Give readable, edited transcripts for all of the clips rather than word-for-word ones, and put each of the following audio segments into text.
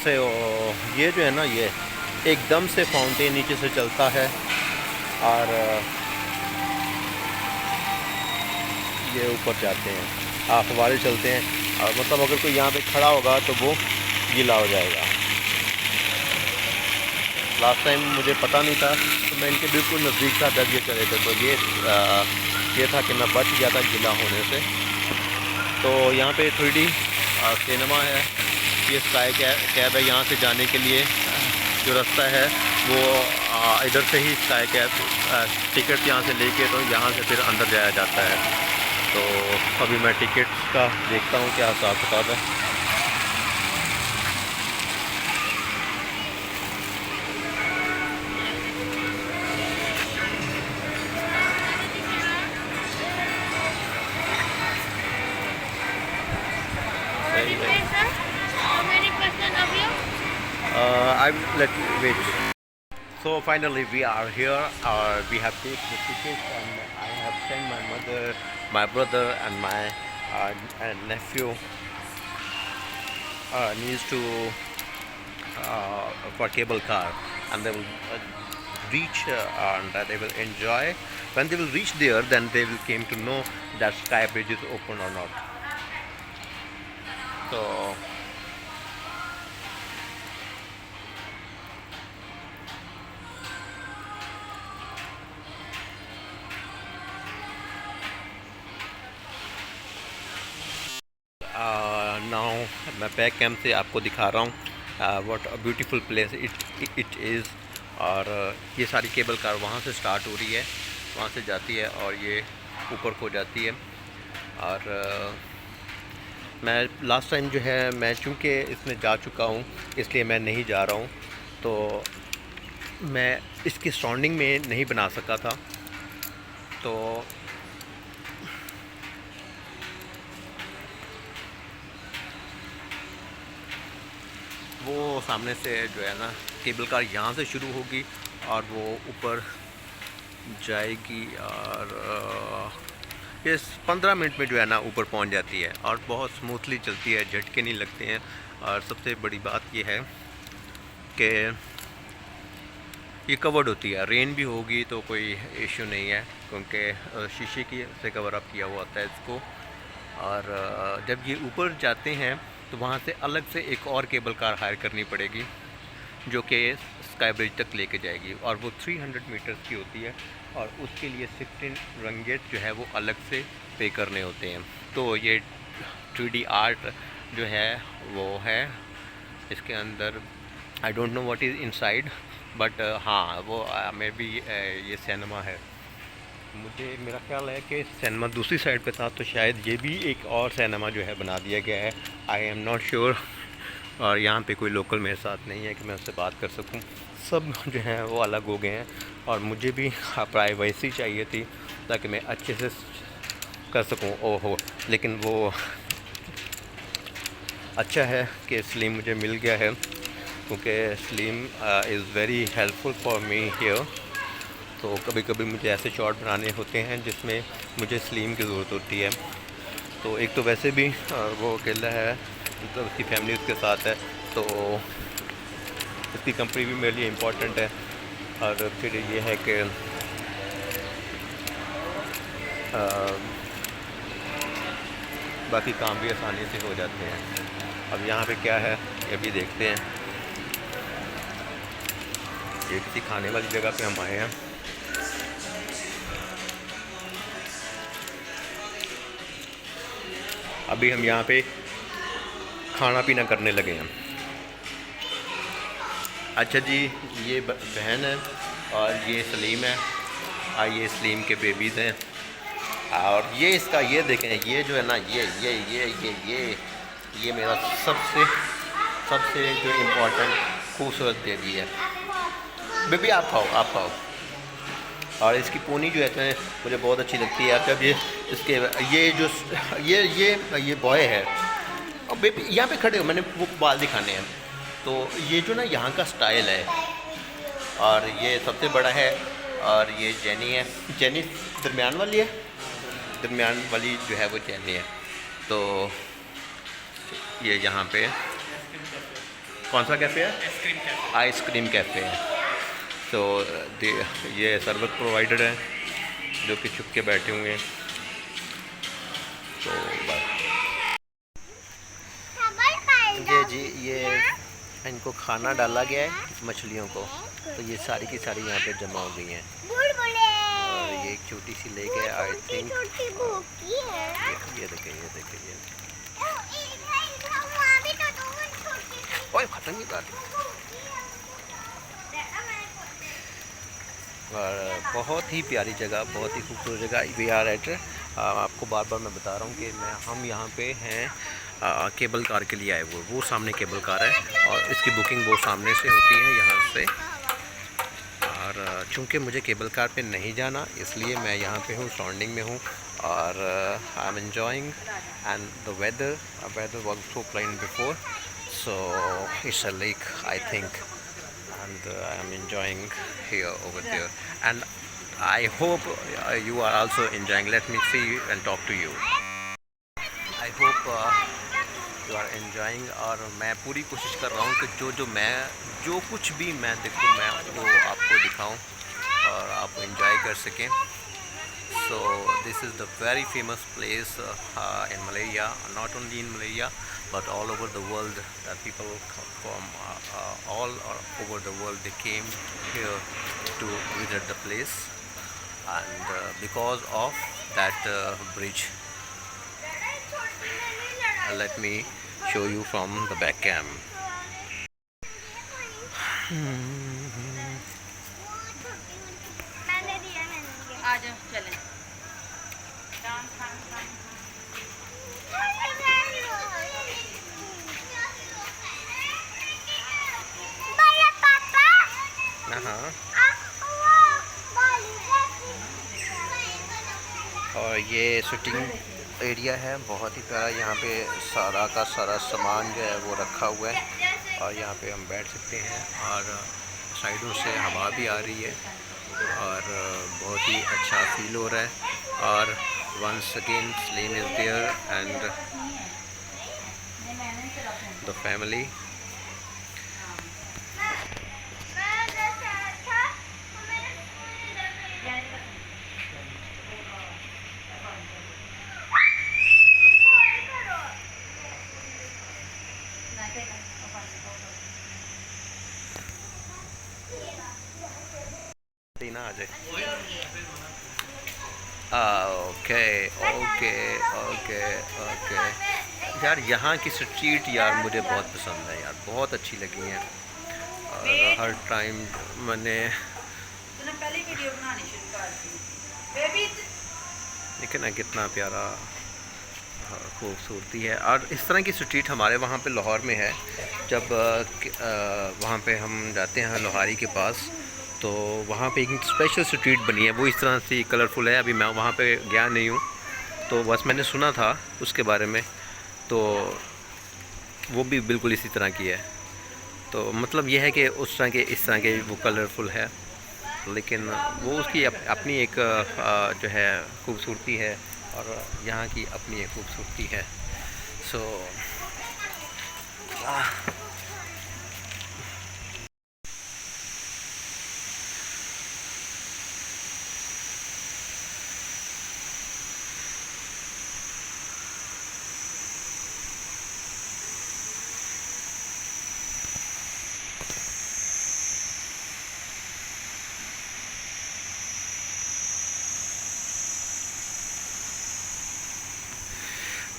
से ये जो है ना, ये एकदम से फाउंटेन नीचे से चलता है और ये ऊपर जाते हैं, फव्वारे चलते हैं। और मतलब अगर कोई यहाँ पे खड़ा होगा तो वो गीला हो जाएगा। लास्ट टाइम मुझे पता नहीं था तो मैं इनके बिल्कुल नज़दीक था जब ये चले थे, तो ये था कि मैं बच गया था गीला होने से। तो यहाँ पे 3D सिनेमा है, ये स्काई कैब है। यहाँ से जाने के लिए जो रास्ता है वो इधर से ही स्काई कैब टिकट यहाँ से लेके तो यहाँ से फिर अंदर जाया जाता है। तो अभी मैं टिकट का देखता हूँ क्या हिसाब किताब है। I let wait. So finally we are here. We have taken the tickets, and I have sent my mother, my brother, and my nephew, niece to for cable car, and they will reach and they will enjoy. When they will reach there, then they will came to know that Sky Bridge is open or not. So. Now मैं back camp से आपको दिखा रहा हूँ what a beautiful place it is. और ये सारी cable car वहाँ से स्टार्ट हो रही है, वहाँ से जाती है और ये ऊपर को जाती है। और मैं लास्ट टाइम जो है मैं चूँकि इसमें जा चुका हूँ इसलिए मैं नहीं जा रहा हूँ, तो मैं इसकी सराउंडिंग में नहीं बना सका था। तो वो सामने से जो है ना केबल कार यहाँ से शुरू होगी और वो ऊपर जाएगी और ये 15 मिनट में जो है ना ऊपर पहुँच जाती है और बहुत स्मूथली चलती है, झटके नहीं लगते हैं। और सबसे बड़ी बात ये है कि ये कवर्ड होती है, रेन भी होगी तो कोई इशू नहीं है क्योंकि शीशे की से कवर अप किया हुआ होता है इसको। और जब ये ऊपर जाते हैं तो वहाँ से अलग से एक और केबल कार हायर करनी पड़ेगी जो कि स्काई ब्रिज तक लेके जाएगी, और वो 300 मीटर्स की होती है और उसके लिए 16 रंगेट जो है वो अलग से पे करने होते हैं। तो ये 3D आर्ट जो है वो है इसके अंदर। I don't know what is inside, but हाँ वो मे बी ये सिनेमा है। मुझे मेरा ख्याल है कि सिनेमा दूसरी साइड पे था, तो शायद ये भी एक और सिनेमा जो है बना दिया गया है। I am not sure. और यहाँ पे कोई लोकल मेरे साथ नहीं है कि मैं उससे बात कर सकूँ, सब जो हैं वो अलग हो गए हैं। और मुझे भी प्राइवेसी चाहिए थी ताकि मैं अच्छे से कर सकूँ। ओहो, लेकिन वो अच्छा है कि स्लीम मुझे मिल गया है क्योंकि slim is very helpful for me here. तो कभी कभी मुझे ऐसे शॉट बनाने होते हैं जिसमें मुझे स्लीम की ज़रूरत होती है। तो एक तो वैसे भी वो अकेला है, तो उसकी फैमिली उसके साथ है, तो इसकी कंपनी भी मेरे लिए इम्पोर्टेंट है। और फिर ये है कि बाकी काम भी आसानी से हो जाते हैं। अब यहाँ पे क्या है ये भी देखते हैं। ये किसी खाने वाली जगह पे हम आए हैं। अभी हम यहाँ पे खाना पीना करने लगे हैं। अच्छा जी, ये बहन है और ये सलीम है और ये सलीम के बेबीज़ हैं। और ये इसका ये देखें, ये जो है ना ये मेरा सबसे जो इम्पोर्टेंट खूबसूरत बेबी है। बेबी आप खाओ। और इसकी पोनी जो है मुझे बहुत अच्छी लगती है। जब ये इसके ये बॉय है और बेबी यहाँ पे खड़े हो, मैंने वो बाल दिखाने हैं। तो ये जो ना यहाँ का स्टाइल है, और ये सबसे बड़ा है। और ये जेनी है, जेनी दरमियान वाली है, दरमियान वाली जो है वो जेनी है। तो ये यहाँ पे कौन सा कैफ़े है? आइसक्रीम कैफ़े है। तो ये शरबत प्रोवाइडर है जो कि छुप के बैठे हुए हैं। तो ये जी ये इनको खाना डाला गया है मछलियों को, तो ये सारी की सारी यहाँ पे जमा हो गई हैं। और ये एक छोटी सी लेक है आई थिंक। ये देखिए ये देखिए ये ओए खत्म ही कर दी। और बहुत ही प्यारी जगह, बहुत ही खूबसूरत जगह। वी आर एट आपको बार बार मैं बता रहा हूँ कि हम यहाँ पे हैं केबल कार के लिए आए हुए। वो सामने केबल कार है और इसकी बुकिंग वो सामने से होती है यहाँ से। और चूँकि मुझे केबल कार पे नहीं जाना इसलिए मैं यहाँ पे हूँ, सराउंडिंग में हूँ। और I am enjoying and the weather was so plain before, so it's a lake I think and I am enjoying here over there, and I hope you are also enjoying. Let me see and talk to you. I hope you are enjoying। और मैं पूरी कोशिश कर रहा हूँ कि जो कुछ भी मैं देखूँ मैं वो आपको दिखाऊँ और आप enjoy कर सकें। So this is the very famous place in Malaysia, not only in Malaysia but all over the world. That people from all over the world they came here to visit the place, and because of that bridge. Let me show you from the back cam. और ये shooting area है, बहुत ही प्यारा। यहाँ पे सारा का सारा सामान जो है वो रखा हुआ है और यहाँ पे हम बैठ सकते हैं और साइडों से हवा भी आ रही है और बहुत ही अच्छा फील हो रहा है। और वंस अगेन स्लेन is there and the family. ना आ जाए। ओके ओके ओके ओके यार, यहाँ की स्ट्रीट यार मुझे बहुत पसंद है यार, बहुत अच्छी लगी हैं। और हर टाइम मैंने देखिए ना कितना प्यारा खूबसूरती है। और इस तरह की स्ट्रीट हमारे वहाँ पे लाहौर में है। जब वहाँ पे हम जाते हैं लोहारी के पास तो वहाँ पे एक स्पेशल स्ट्रीट बनी है, वो इस तरह से कलरफुल है। अभी मैं वहाँ पे गया नहीं हूँ तो बस मैंने सुना था उसके बारे में, तो वो भी बिल्कुल इसी तरह की है। तो मतलब यह है कि उस तरह के इस तरह के वो कलरफुल है, लेकिन वो उसकी अपनी एक जो है खूबसूरती है और यहाँ की अपनी एक खूबसूरती है। सो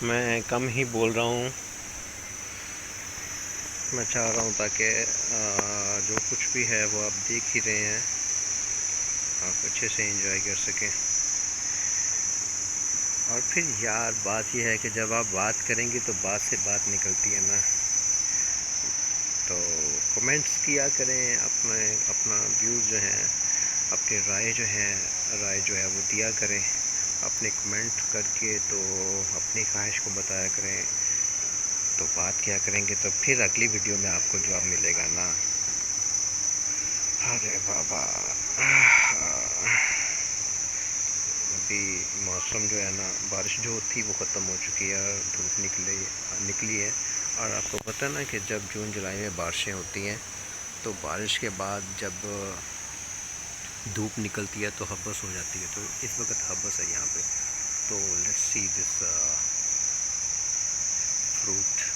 मैं कम ही बोल रहा हूँ, मैं चाह रहा हूँ ताकि जो कुछ भी है वो आप देख ही रहे हैं, आप अच्छे से एंजॉय कर सकें। और फिर यार बात यह है कि जब आप बात करेंगे तो बात से बात निकलती है ना, तो कमेंट्स किया करें, अपना व्यूज़ जो हैं, अपनी राय जो है वो दिया करें अपने कमेंट करके। तो अपनी ख्वाहिश को बताया करें, तो बात क्या करेंगे तो फिर अगली वीडियो में आपको जवाब मिलेगा ना। अरे बाबा, अभी मौसम जो है ना, बारिश जो थी वो ख़त्म हो चुकी है, धूप निकली है और आपको पता है ना कि जब जून जुलाई में बारिशें होती हैं तो बारिश के बाद जब धूप निकलती है तो हब्बस हो जाती है, तो इस वक्त हब्बस है यहाँ पे। तो लेट्स सी दिस फ्रूट।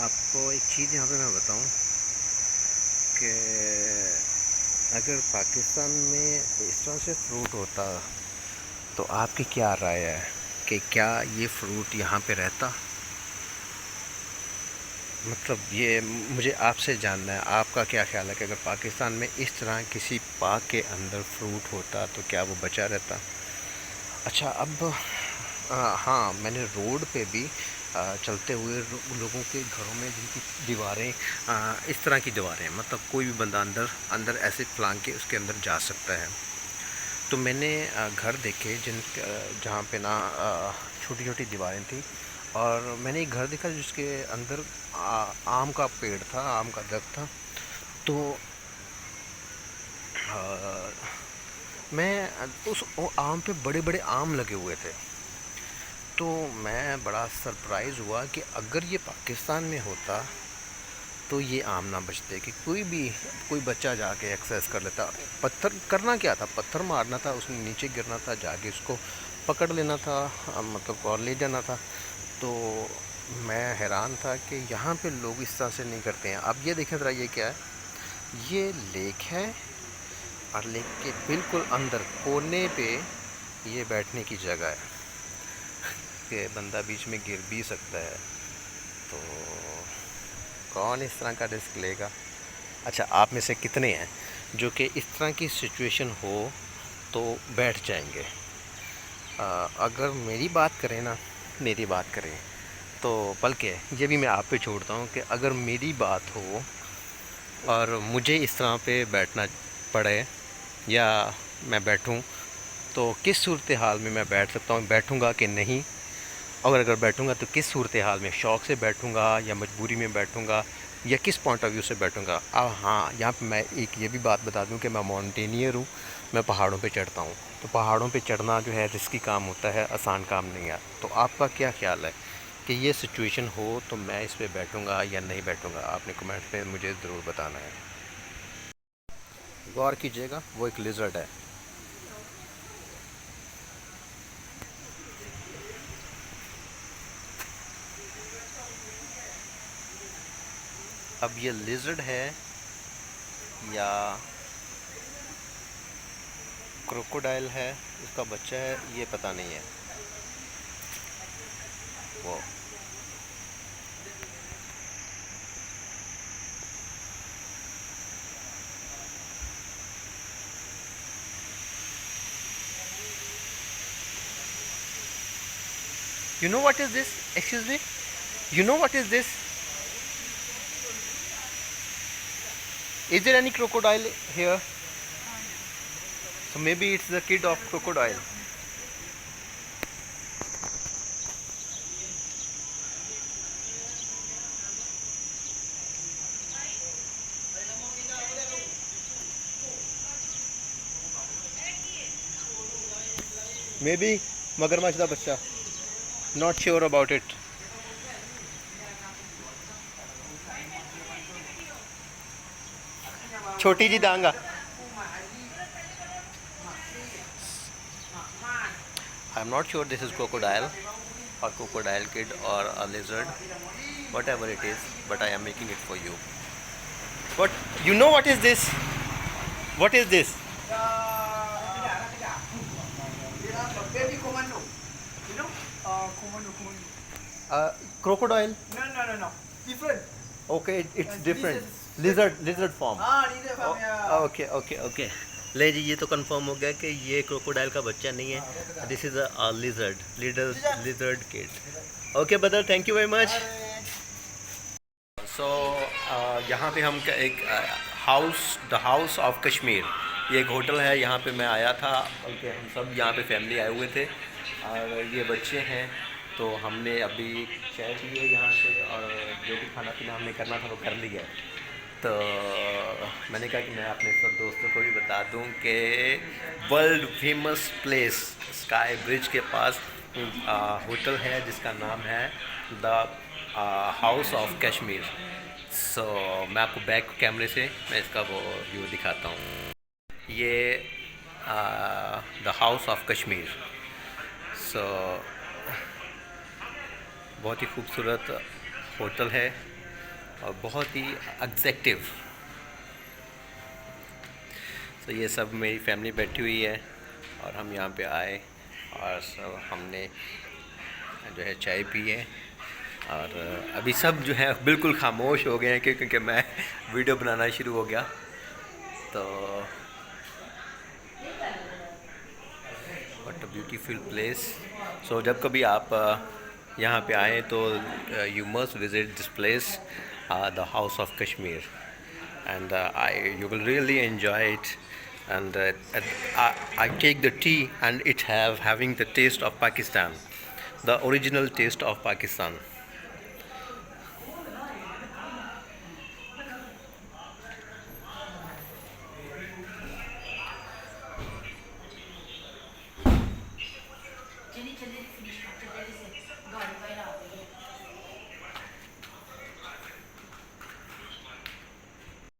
आपको एक चीज़ यहाँ पे मैं बताऊँ कि अगर पाकिस्तान में इस तरह से फ्रूट होता तो आपकी क्या राय है कि क्या ये फ्रूट यहाँ पे रहता? मतलब ये मुझे आपसे जानना है, आपका क्या ख्याल है कि अगर पाकिस्तान में इस तरह किसी पार्क के अंदर फ्रूट होता तो क्या वो बचा रहता? अच्छा, अब हाँ, मैंने रोड पे भी चलते हुए लोगों के घरों में जिनकी दीवारें इस तरह की दीवारें हैं, मतलब कोई भी बंदा अंदर अंदर ऐसे फांक के उसके अंदर जा सकता है। तो मैंने घर देखे जहाँ पे ना छोटी छोटी दीवारें थी, और मैंने एक घर देखा जिसके अंदर आम का पेड़ था, आम का दरख्त था। तो मैं उस आम पे बड़े बड़े आम लगे हुए थे। तो मैं बड़ा सरप्राइज़ हुआ कि अगर ये पाकिस्तान में होता तो ये आम ना बचते कि कोई बच्चा जाके एक्सेस कर लेता। पत्थर करना क्या था, पत्थर मारना था, उसने नीचे गिरना था, जाके उसको पकड़ लेना था, मतलब और ले जाना था। तो मैं हैरान था कि यहाँ पे लोग इस तरह से नहीं करते हैं। अब ये देखें ज़रा, ये क्या है, ये लेक है और लेक के बिल्कुल अंदर कोने पे ये बैठने की जगह है कि बंदा बीच में गिर भी सकता है। तो कौन इस तरह का रिस्क लेगा? अच्छा, आप में से कितने हैं जो कि इस तरह की सिचुएशन हो तो बैठ जाएंगे? अगर मेरी बात करें तो बल्कि ये भी मैं आप पे छोड़ता हूँ कि अगर मेरी बात हो और मुझे इस तरह पे बैठना पड़े या मैं बैठूँ, तो किस सूरत हाल में मैं बैठ सकता हूँ, बैठूँगा कि नहीं? और अगर बैठूँगा तो किस सूरत हाल में, शौक़ से बैठूँगा या मजबूरी में बैठूँगा या किस पॉइंट ऑफ व्यू से बैठूँगा? अब हाँ, यहाँ पे मैं एक ये भी बात बता दूँ कि मैं माउंटेनियर हूँ, मैं पहाड़ों पे चढ़ता हूँ। तो पहाड़ों पे चढ़ना जो है रिस्की काम होता है, आसान काम नहीं है। तो आपका क्या ख्याल है कि ये सिचुएशन हो तो मैं इस पे बैठूँगा या नहीं बैठूँगा? आपने कमेंट में मुझे ज़रूर बताना है। गौर कीजिएगा, वो एक लिज़र्ड है। अब ये लिज़र्ड है या क्रोकोडाइल है, उसका बच्चा है, ये पता नहीं है। वो You know what is this? Excuse me? You know what is this? Is there any crocodile here? So maybe it's the kid of crocodile. Maybe मगरमच्छ का बच्चा. Not sure about it. छोटी जी Danga. I'm not sure this is crocodile or crocodile kid or a lizard, whatever it is, but I am making it for you. But you know what is this? What is this? Baby commando. You know? Commando. Crocodile. No. Different. Okay, it's This different. is- Lizard form. Leader from okay. ले जी, ये तो confirm हो गया कि ये crocodile का बच्चा नहीं है. This is a lizard kid. Okay brother, thank you very much. So यहाँ पे हम एक द हाउस ऑफ कश्मीर, ये एक होटल है, यहाँ पे मैं आया था, बल्कि हम सब यहाँ पे फैमिली आए हुए थे और ये बच्चे हैं. तो हमने अभी चाय पी है यहाँ से और जो भी खाना पीना हमने करना था वो कर लिया है. तो मैंने कहा कि मैं अपने सब दोस्तों को भी बता दूं कि world famous place sky bridge के पास होटल है जिसका नाम है द हाउस ऑफ कश्मीर। सो मैं आपको बैक कैमरे से मैं इसका वो व्यू दिखाता हूँ। ये द हाउस ऑफ कश्मीर। सो बहुत ही खूबसूरत होटल है और बहुत ही एग्जैक्टिव। तो ये सब मेरी फैमिली बैठी हुई है और हम यहाँ पे आए और सब हमने जो है चाय पी है और अभी सब जो है बिल्कुल खामोश हो गए हैं क्योंकि मैं वीडियो बनाना शुरू हो गया। तो व्हाट अ ब्यूटीफुल प्लेस। सो जब कभी आप यहाँ पे आएँ तो you must visit this place the house of Kashmir and you will really enjoy it. And I take the tea and it having the taste of Pakistan, the original taste of Pakistan.